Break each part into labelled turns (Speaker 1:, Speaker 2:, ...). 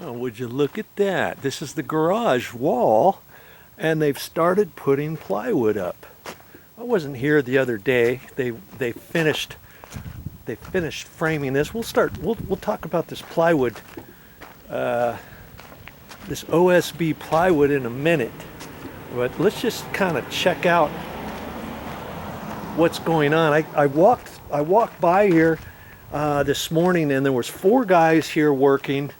Speaker 1: Oh, would you look at that? This is the garage wall, and they've started putting plywood up. I wasn't here the other day. They finished framing this. We'll talk about this plywood, this OSB plywood in a minute. But let's just kind of check out what's going on. I walked by here this morning, and there was 4 guys here working,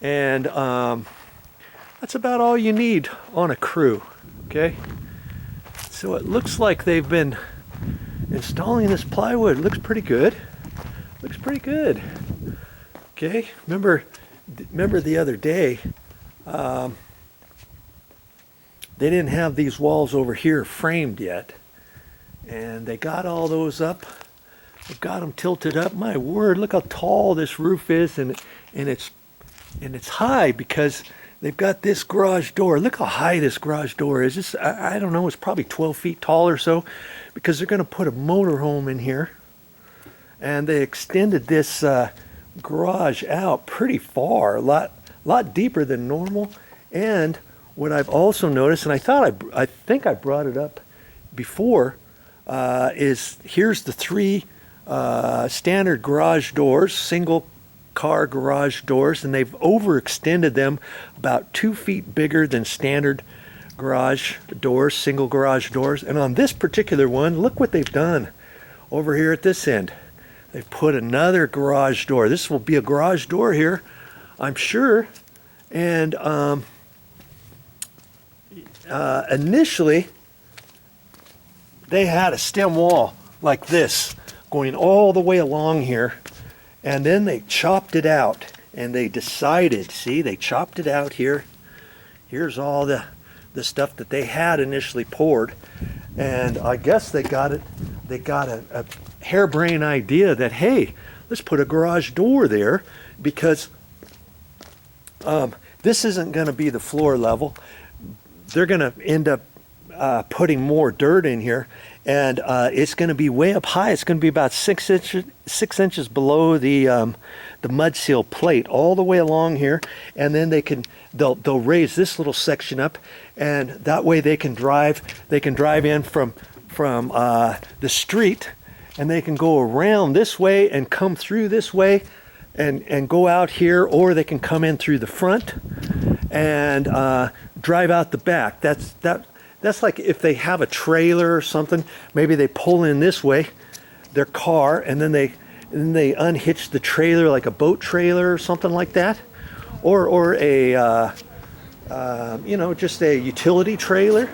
Speaker 1: and that's about all you need on a crew. Okay, so it looks like they've been installing this plywood. It looks pretty good. Looks pretty good. Okay, remember the other day, they didn't have these walls over here framed yet, and they got all those up. They've got them tilted up. My word, look how tall this roof is, and it's high because they've got this garage door. Look how high this garage door is. This, I don't know, it's probably 12 feet tall or so, because they're going to put a motorhome in here, and they extended this garage out pretty far, a lot deeper than normal. And what I've also noticed, and I think I brought it up before, is here's the 3 standard garage doors, single car garage doors, and they've overextended them about 2 feet bigger than standard garage doors, single garage doors. And on this particular one, look what they've done over here at this end. They've put another garage door. This will be a garage door here, I'm sure. And initially, they had a stem wall like this going all the way along here, and then they chopped it out, and they decided, see, they chopped it out here. Here's all the stuff that they had initially poured, and I guess they got a harebrained idea that, hey, let's put a garage door there, because this isn't going to be the floor level. They're going to end up putting more dirt in here, and it's going to be way up high. It's going to be about 6 inches below the mud seal plate, all the way along here. And then they'll raise this little section up, and that way they can drive in from the street, and they can go around this way and come through this way and go out here, or they can come in through the front and drive out the back. That's like if they have a trailer or something, maybe they pull in this way, their car, and then they unhitch the trailer like a boat trailer or something like that, or a just a utility trailer,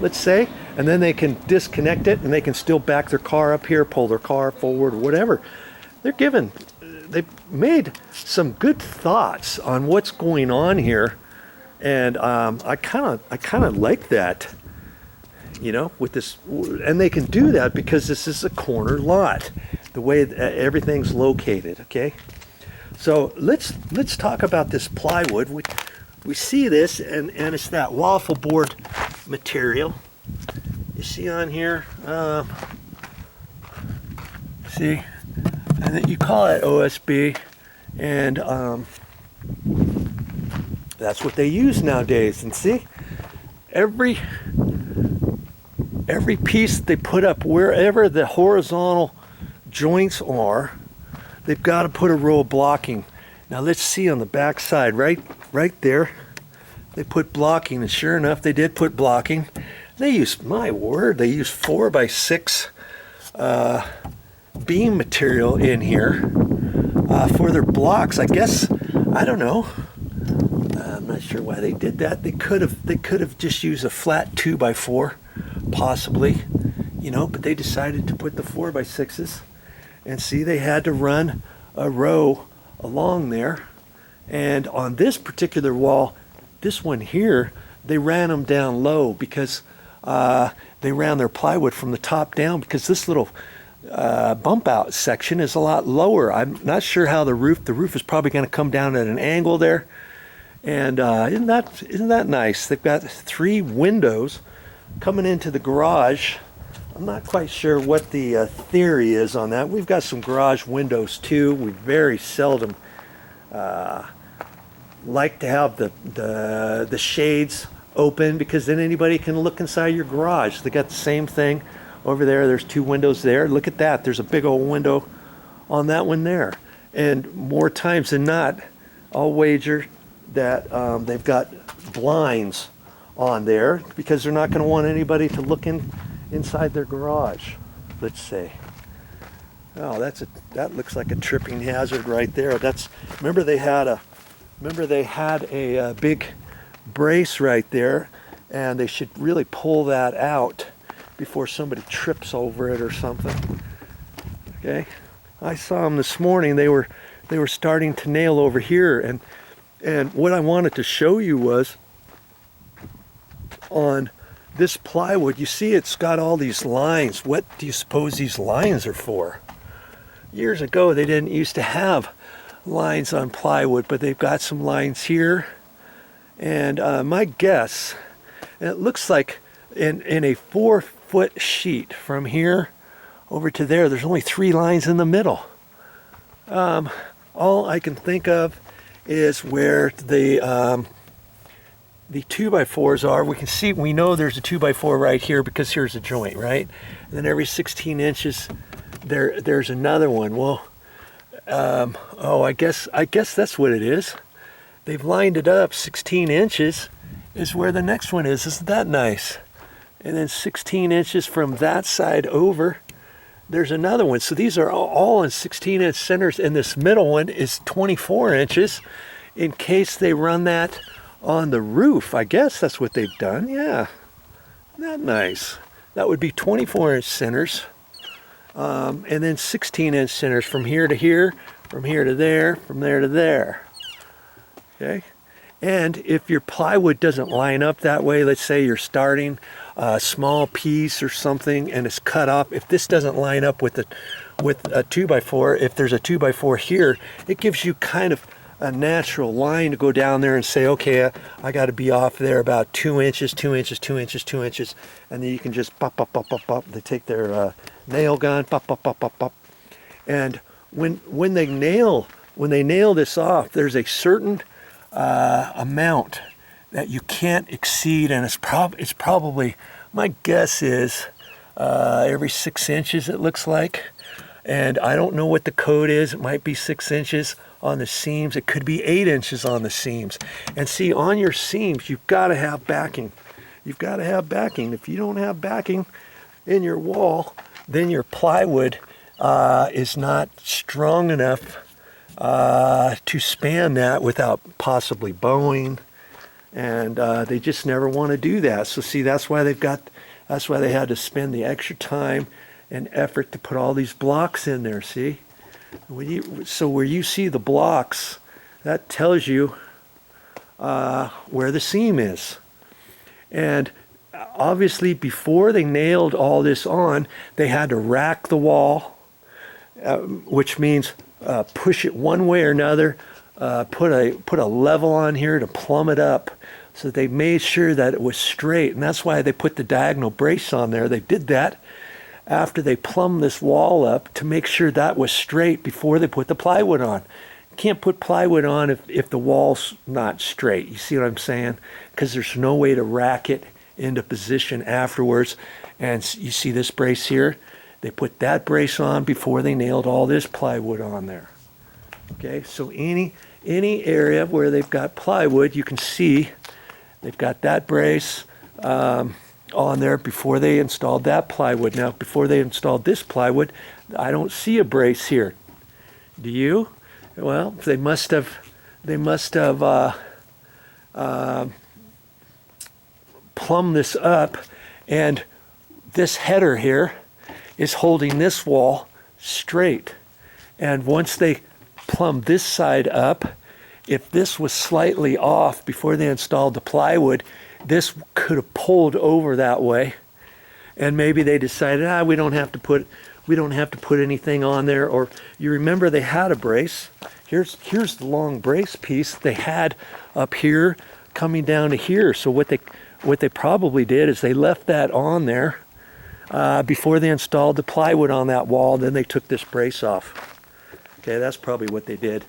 Speaker 1: let's say, and then they can disconnect it, and they can still back their car up here, pull their car forward, or whatever. They've made some good thoughts on what's going on here, and I kind of like that, with this. And they can do that because this is a corner lot, the way everything's located. Okay, so let's talk about this plywood. We see this, and it's that waffle board material. You see on here, see, and you call it OSB, and that's what they use nowadays. And see, every piece they put up, wherever the horizontal joints are, they've got to put a row of blocking. Now let's see on the back side, right there, they put blocking, and sure enough, they did put blocking. They use, my word, they use 4x6 beam material in here for their blocks. I guess, I don't know. I'm not sure why they did that. They could have just used a flat 2x4, possibly, but they decided to put the 4x6s. And see, they had to run a row along there. And on this particular wall, this one here, they ran them down low because they ran their plywood from the top down, because this little bump out section is a lot lower. I'm not sure how the roof is probably going to come down at an angle there. And isn't that nice? They've got 3 windows coming into the garage. I'm not quite sure what the theory is on that. We've got some garage windows too. We very seldom like to have the shades open, because then anybody can look inside your garage. They got the same thing over there. There's 2 windows there. Look at that. There's a big old window on that one there. And more times than not, I'll wager that they've got blinds on there, because they're not going to want anybody to look inside their garage, let's say. Oh, that looks like a tripping hazard right there. Remember they had a big brace right there, and they should really pull that out before somebody trips over it or something. Okay, I saw them this morning. They were starting to nail over here, and what I wanted to show you was on this plywood. You see, it's got all these lines. What do you suppose these lines are for? Years ago, they didn't used to have lines on plywood, but they've got some lines here. And my guess, and it looks like in a 4-foot sheet from here over to there, there's only 3 lines in the middle. All I can think of is where the 2x4s are. We know there's a 2x4 right here, because here's a joint, right? And then every 16 inches, there's another one. Well, I guess that's what it is. They've lined it up. 16 inches is where the next one is. Isn't that nice? And then 16 inches from that side over, there's another one. So these are all in 16-inch centers, and this middle one is 24 inches in case they run that on the roof. I guess that's what they've done. Yeah, isn't that nice? That would be 24-inch centers, and then 16-inch centers from here to here, from here to there, from there to there. Okay, and if your plywood doesn't line up that way, let's say you're starting a small piece or something and it's cut off. If this doesn't line up with a 2x4, if there's a 2x4 here, it gives you kind of a natural line to go down there and say, okay, I got to be off there about 2 inches, 2 inches, 2 inches, 2 inches, and then you can just pop, pop, pop, pop, pop. They take their nail gun, pop, pop, pop, pop, pop, and when they nail this off, there's a certain amount that you can't exceed, and it's probably, my guess is every 6 inches, it looks like. And I don't know what the code is. It might be 6 inches on the seams. It could be 8 inches on the seams. And see, on your seams, you've got to have backing. You've got to have backing. If you don't have backing in your wall, then your plywood is not strong enough to span that without possibly bowing. And they just never want to do that. So see, that's why they had to spend the extra time and effort to put all these blocks in there. See, so where you see the blocks, that tells you where the seam is. And obviously, before they nailed all this on, they had to rack the wall, which means push it one way or another, put a level on here to plumb it up, so they made sure that it was straight. And that's why they put the diagonal brace on there. They did that after they plumbed this wall up to make sure that was straight before they put the plywood on. You can't put plywood on if the wall's not straight. You see what I'm saying? Because there's no way to rack it into position afterwards. And you see this brace here? They put that brace on before they nailed all this plywood on there. Okay, so any area where they've got plywood, you can see they've got that brace on there before they installed that plywood. Now, before they installed this plywood, I don't see a brace here. Do you? Well, they must have plumbed this up, and this header here is holding this wall straight. And once they plumbed this side up, if this was slightly off before they installed the plywood, this could have pulled over that way, and maybe they decided, we don't have to put anything on there. Or you remember they had a brace. Here's the long brace piece they had up here coming down to here. So what they probably did is they left that on there before they installed the plywood on that wall. Then they took this brace off. Okay, that's probably what they did.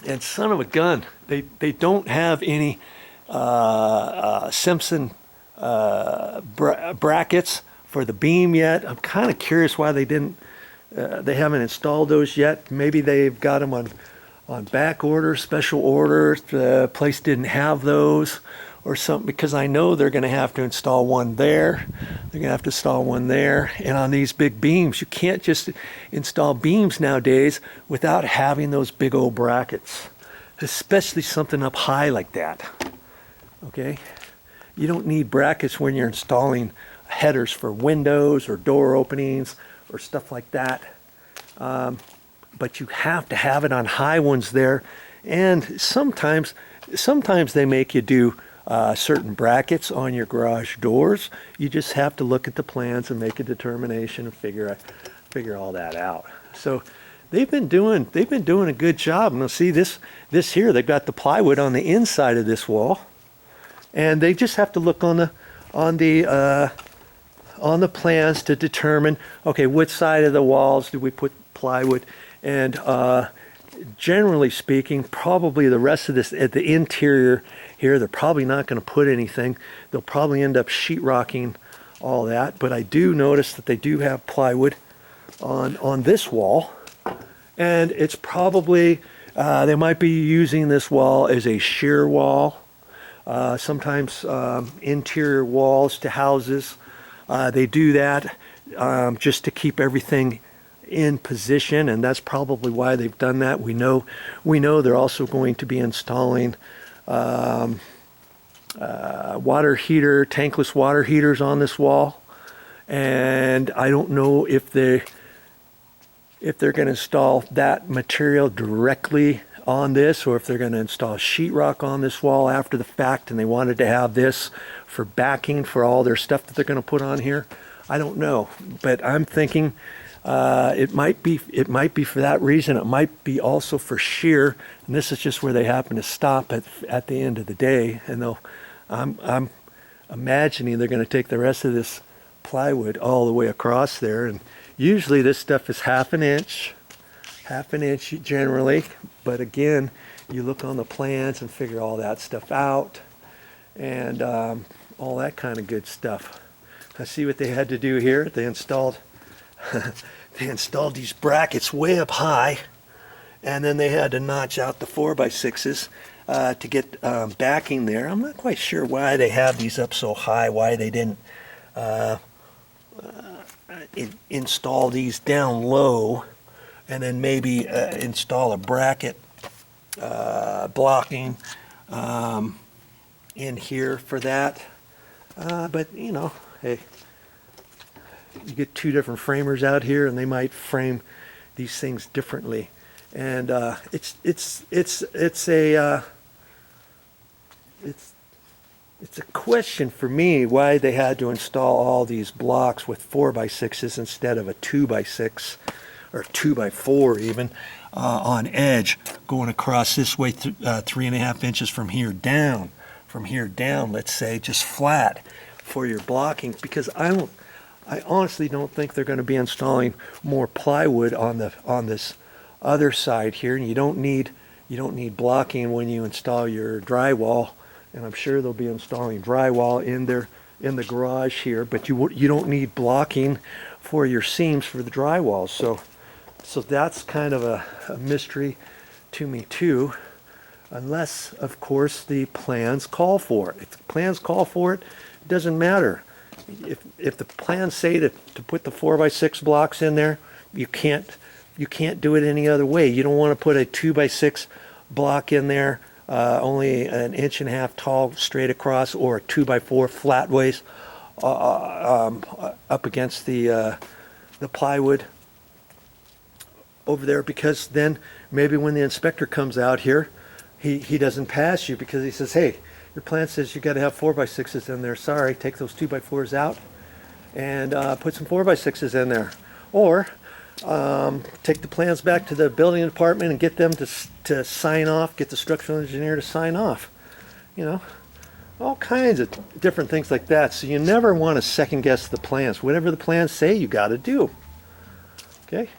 Speaker 1: And son of a gun, they don't have any Simpson brackets for the beam yet. I'm kind of curious why they didn't. They haven't installed those yet. Maybe they've got them on back order, special order. The place didn't have those or something, because I know they're going to have to install one there. They're going to have to install one there. And on these big beams, you can't just install beams nowadays without having those big old brackets, especially something up high like that. Okay? You don't need brackets when you're installing headers for windows or door openings or stuff like that. But you have to have it on high ones there. And sometimes they make you do certain brackets on your garage doors. You just have to look at the plans and make a determination and figure all that out. So they've been doing a good job. Now see this here, they've got the plywood on the inside of this wall, and they just have to look on the plans to determine, okay, which side of the walls do we put plywood. And generally speaking, probably the rest of this at the interior here, they're probably not going to put anything. They'll probably end up sheetrocking all that. But I do notice that they do have plywood on this wall, and it's probably they might be using this wall as a shear wall. Sometimes interior walls to houses, they do that just to keep everything in position, and that's probably why they've done that. We know they're also going to be installing water heater, tankless water heaters on this wall, and I don't know if they're going to install that material directly on this, or if they're going to install sheetrock on this wall after the fact, and they wanted to have this for backing for all their stuff that they're going to put on here. I don't know, but I'm thinking it might be for that reason. It might be also for shear, and this is just where they happen to stop at the end of the day. And I'm imagining they're going to take the rest of this plywood all the way across there. And usually this stuff is half an inch generally. But again, you look on the plans and figure all that stuff out, and all that kind of good stuff. I see what they had to do here. They installed these brackets way up high, and then they had to notch out the 4x6s to get backing there. I'm not quite sure why they have these up so high, why they didn't install these down low, and then maybe install a bracket blocking in here for that. But you know, hey, you get two different framers out here, and they might frame these things differently. And it's a question for me why they had to install all these blocks with 4x6s instead of a 2x6 or 2x4 even on edge going across this way 3.5 inches from here down, let's say, just flat for your blocking, because I honestly don't think they're going to be installing more plywood on this other side here, and you don't need blocking when you install your drywall. And I'm sure they'll be installing drywall in the garage here, but you don't need blocking for your seams for the drywall. So that's kind of a mystery to me too, unless of course the plans call for it. If the plans call for it, it doesn't matter. If the plans say to put the 4x6 blocks in there, you can't do it any other way. You don't want to put a 2x6 block in there, only 1.5 inches tall straight across, or a 2x4 flat ways up against the plywood over there, because then maybe when the inspector comes out here, he doesn't pass you because he says, hey, your plan says you got to have 4x6s in there. Sorry, take those 2x4s out and put some 4x6s in there. Or take the plans back to the building department and get them to sign off, get the structural engineer to sign off. You know, all kinds of different things like that. So you never want to second guess the plans. Whatever the plans say, you got to do. Okay,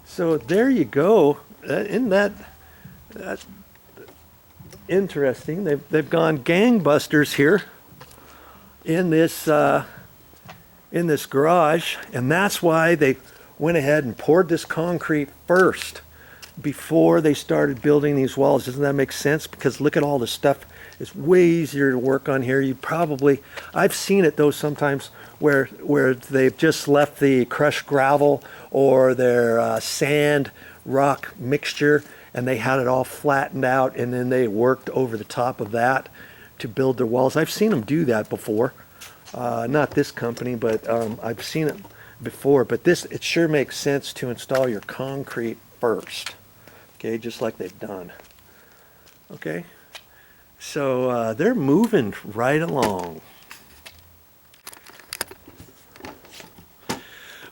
Speaker 1: so there you go. Isn't that That's interesting. They've gone gangbusters here in this garage, and that's why they went ahead and poured this concrete first before they started building these walls. Doesn't that make sense? Because look at all the stuff. It's way easier to work on here. I've seen it though sometimes where they've just left the crushed gravel or their sand rock mixture, and they had it all flattened out, and then they worked over the top of that to build their walls. I've seen them do that before. Not this company, but I've seen it before. But it sure makes sense to install your concrete first. Okay, just like they've done. Okay, so they're moving right along.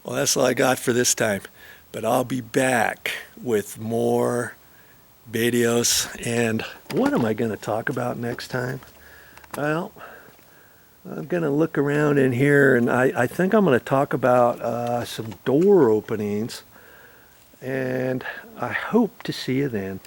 Speaker 1: Well, that's all I got for this time, but I'll be back with more videos. And what am I going to talk about next time? Well, I'm going to look around in here, and I think I'm going to talk about some door openings. And I hope to see you then.